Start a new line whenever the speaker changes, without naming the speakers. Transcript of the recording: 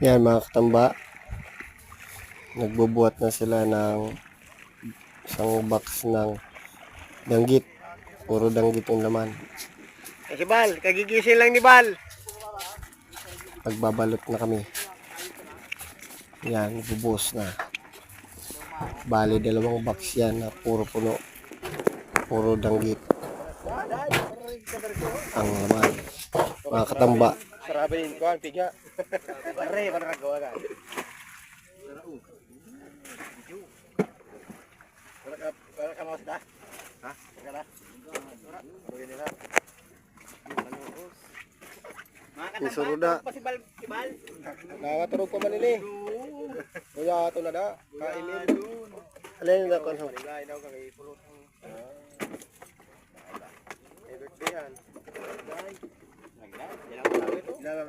Yan mga katamba, nagbubuhat na sila ng isang box ng danggit. Puro danggit yung laman.
Si Bal, kagigising lang ni Bal.
Pagbabalot na kami. Yan, bubuhos na. Bali, 2 box yan na puro puno. Puro danggit ang laman. Mga katamba.
Sarabin ko ang tiga. Pare, para gawa ka. Para ka mas dah. Ha? Para. Bagaimana nila?
Isuruda.
Si Bal.
Nakatulog pa man nila eh. Kuya, ito na da. Kainin. Alin na ko sa
Nila daw kang ipulot. Birthday yan. Nagla. Yan ang